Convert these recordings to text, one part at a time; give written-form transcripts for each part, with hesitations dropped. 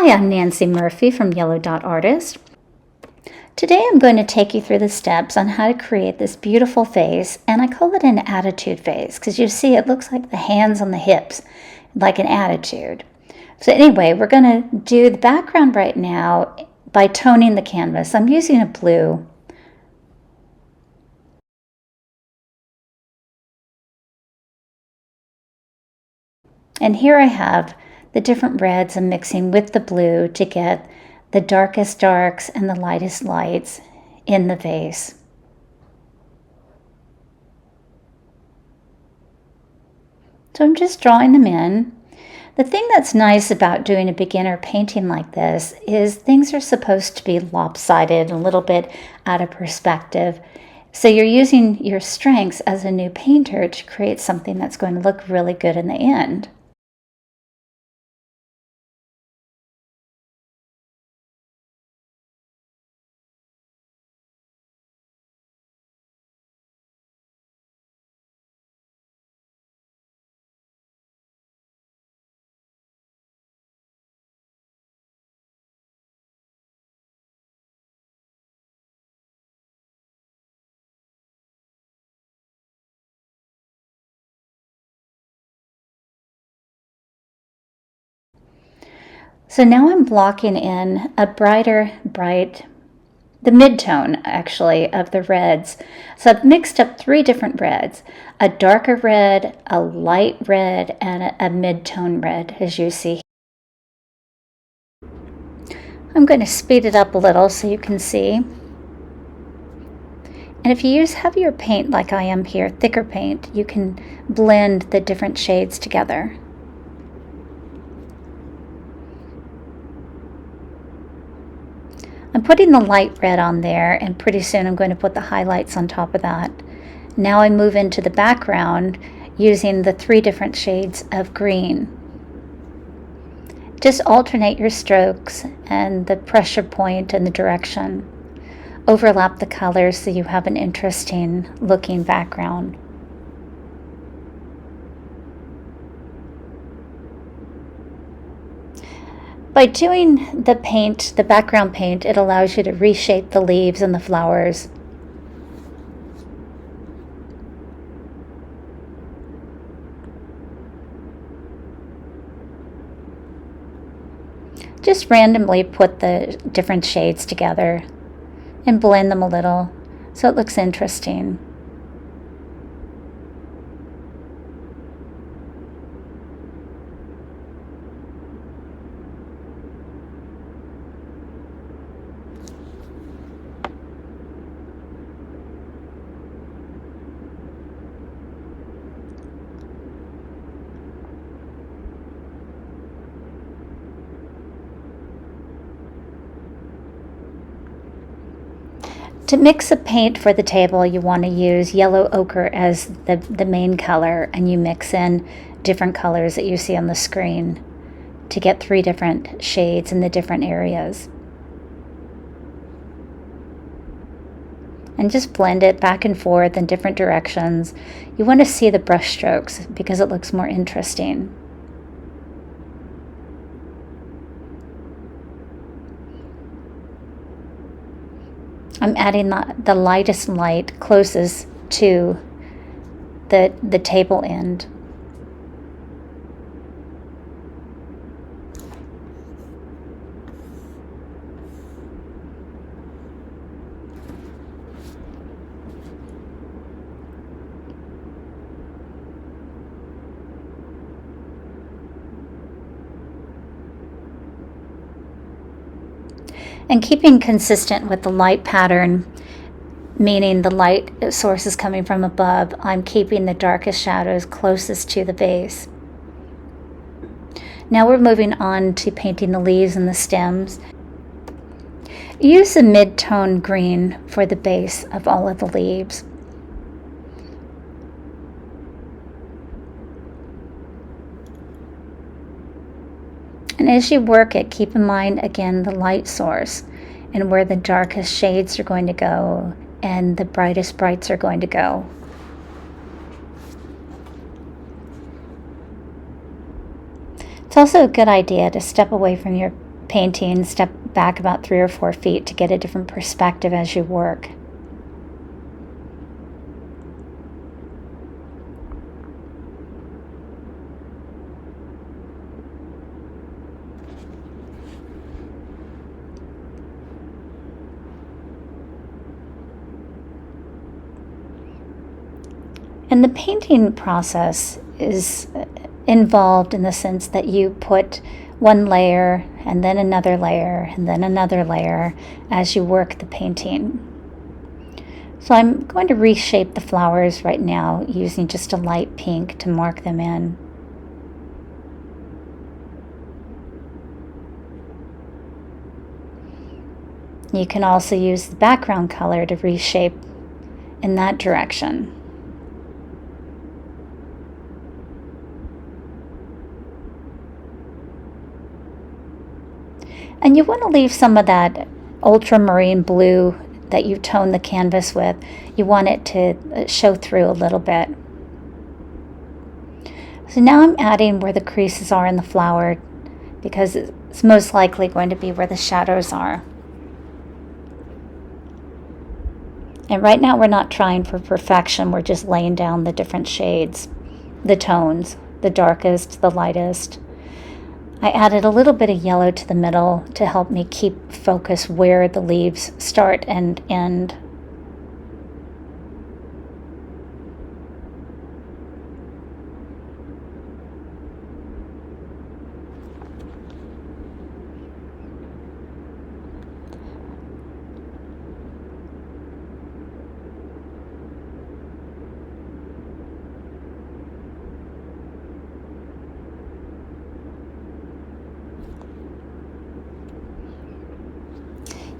Hi, I'm Nancy Murphy from Yellow Dot Artist. Today I'm going to take you through the steps on how to create this beautiful vase, and I call it an attitude vase because you see it looks like the hands on the hips, like an attitude. So anyway, we're going to do the background right now by toning the canvas. I'm using a blue. And here I have the different reds I'm mixing with the blue to get the darkest darks and the lightest lights in the vase. So I'm just drawing them in. The thing that's nice about doing a beginner painting like this is things are supposed to be lopsided, a little bit out of perspective. So you're using your strengths as a new painter to create something that's going to look really good in the end. So now I'm blocking in a the mid-tone actually of the reds. So I've mixed up 3 different reds, a darker red, a light red, and a mid-tone red, as you see. I'm going to speed it up a little so you can see. And if you use heavier paint like I am here, thicker paint, you can blend the different shades together. I'm putting the light red on there, and pretty soon I'm going to put the highlights on top of that. Now I move into the background using the 3 different shades of green. Just alternate your strokes and the pressure point and the direction. Overlap the colors so you have an interesting looking background. By doing the background paint, it allows you to reshape the leaves and the flowers. Just randomly put the different shades together and blend them a little so it looks interesting. To mix a paint for the table, you want to use yellow ochre as the main color, and you mix in different colors that you see on the screen to get 3 different shades in the different areas. And just blend it back and forth in different directions. You want to see the brush strokes because it looks more interesting. I'm adding the lightest light closest to the table end. And keeping consistent with the light pattern, meaning the light source is coming from above, I'm keeping the darkest shadows closest to the base. Now we're moving on to painting the leaves and the stems. Use the mid-tone green for the base of all of the leaves. And as you work it, keep in mind again the light source and where the darkest shades are going to go and the brightest brights are going to go. It's also a good idea to step away from your painting, step back about 3 or 4 feet to get a different perspective as you work. And the painting process is involved in the sense that you put one layer and then another layer and then another layer as you work the painting. So I'm going to reshape the flowers right now using just a light pink to mark them in. You can also use the background color to reshape in that direction. And you want to leave some of that ultramarine blue that you tone the canvas with. You want it to show through a little bit. So now I'm adding where the creases are in the flower because it's most likely going to be where the shadows are. And right now we're not trying for perfection, we're just laying down the different shades, the tones, the darkest, the lightest. I added a little bit of yellow to the middle to help me keep focus where the leaves start and end.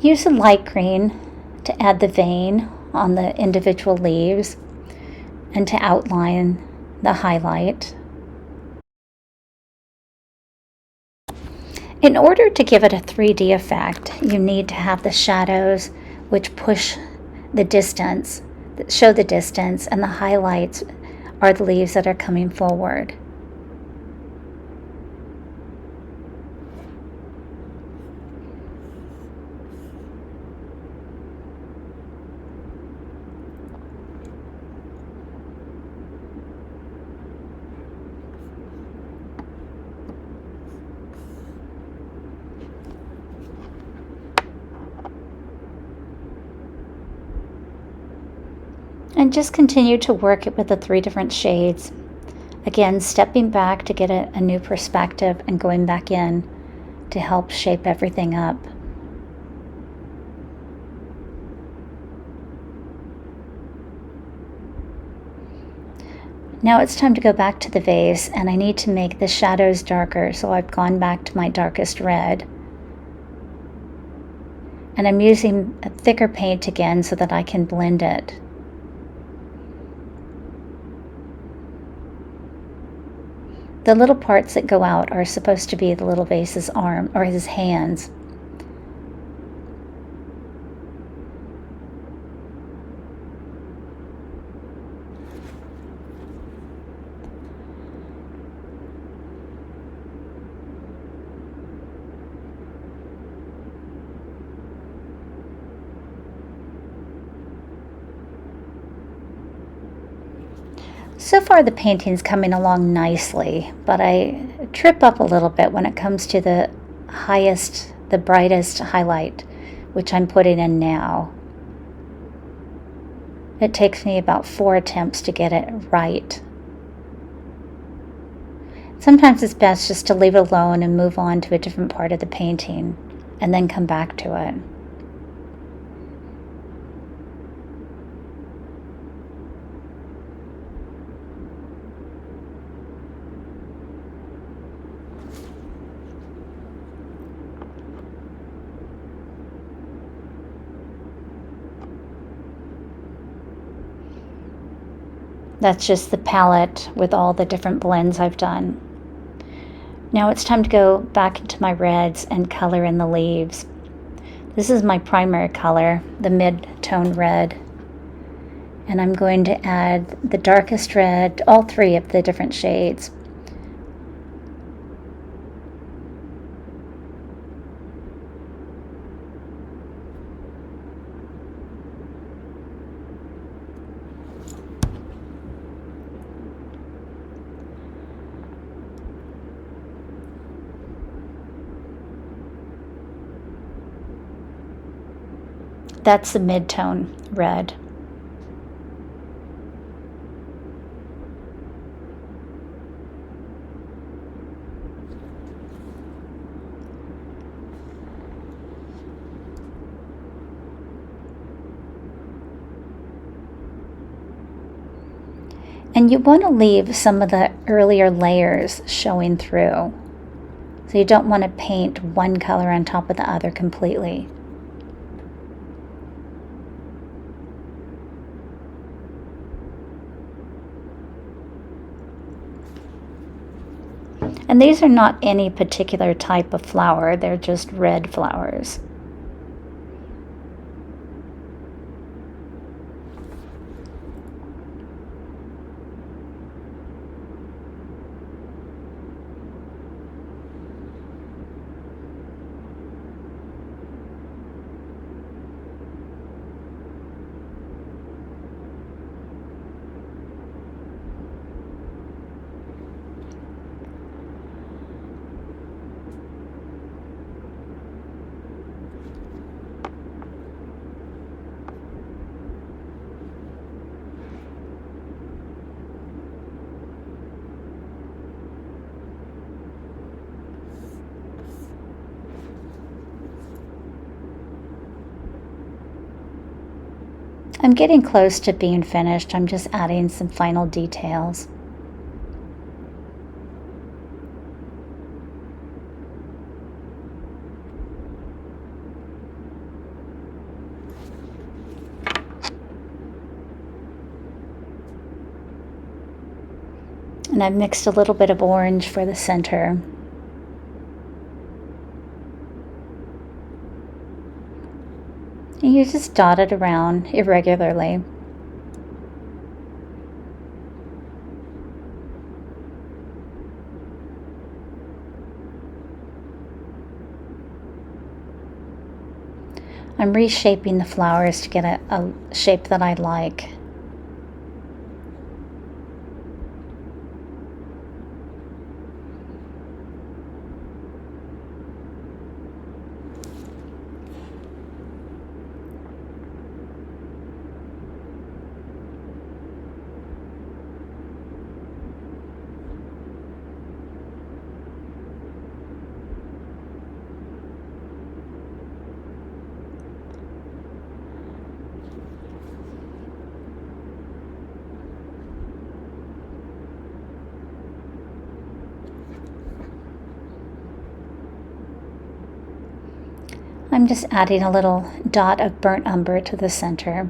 Use a light green to add the vein on the individual leaves and to outline the highlight. In order to give it a 3D effect, you need to have the shadows which push the distance, show the distance, and the highlights are the leaves that are coming forward. And just continue to work it with the 3 different shades. Again, stepping back to get a new perspective and going back in to help shape everything up. Now it's time to go back to the vase, and I need to make the shadows darker, so I've gone back to my darkest red. And I'm using a thicker paint again so that I can blend it. The little parts that go out are supposed to be the little vase's arm or his hands. So far the painting's coming along nicely, but I trip up a little bit when it comes to the highest, the brightest highlight, which I'm putting in now. It takes me about 4 attempts to get it right. Sometimes it's best just to leave it alone and move on to a different part of the painting and then come back to it. That's just the palette with all the different blends I've done. Now it's time to go back into my reds and color in the leaves. This is my primary color, the mid-tone red. And I'm going to add the darkest red, all 3 of the different shades. That's the mid-tone red. And you want to leave some of the earlier layers showing through. So you don't want to paint one color on top of the other completely. And these are not any particular type of flower, they're just red flowers. I'm getting close to being finished. I'm just adding some final details. And I've mixed a little bit of orange for the center. And you just dot it around irregularly. I'm reshaping the flowers to get a shape that I like. I'm just adding a little dot of burnt umber to the center.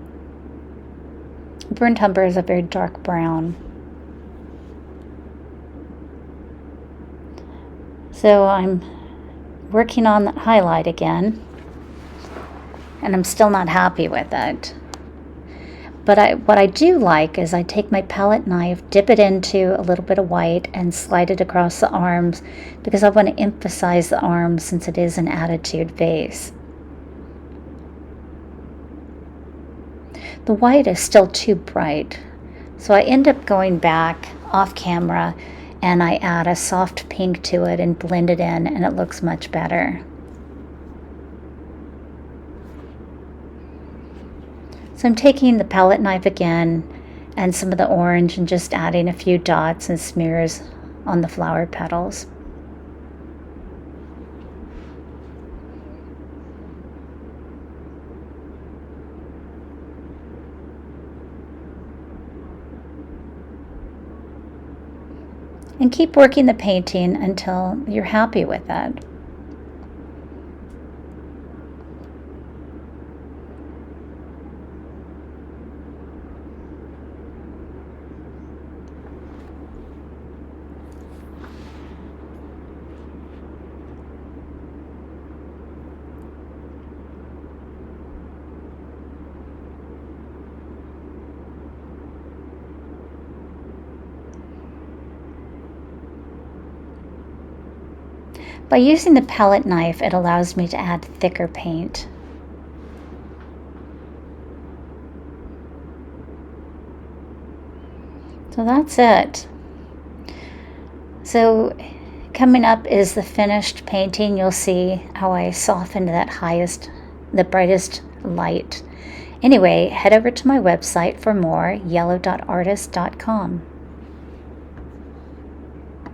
Burnt umber is a very dark brown. So I'm working on that highlight again, and I'm still not happy with it. But what I do like is I take my palette knife, dip it into a little bit of white, and slide it across the arms because I want to emphasize the arms since it is an attitude vase. The white is still too bright, so I end up going back off camera and I add a soft pink to it and blend it in, and it looks much better. So I'm taking the palette knife again and some of the orange and just adding a few dots and smears on the flower petals. And keep working the painting until you're happy with it. By using the palette knife, it allows me to add thicker paint. So that's it. So coming up is the finished painting. You'll see how I softened that the brightest light. Anyway, head over to my website for more, yellow.artist.com.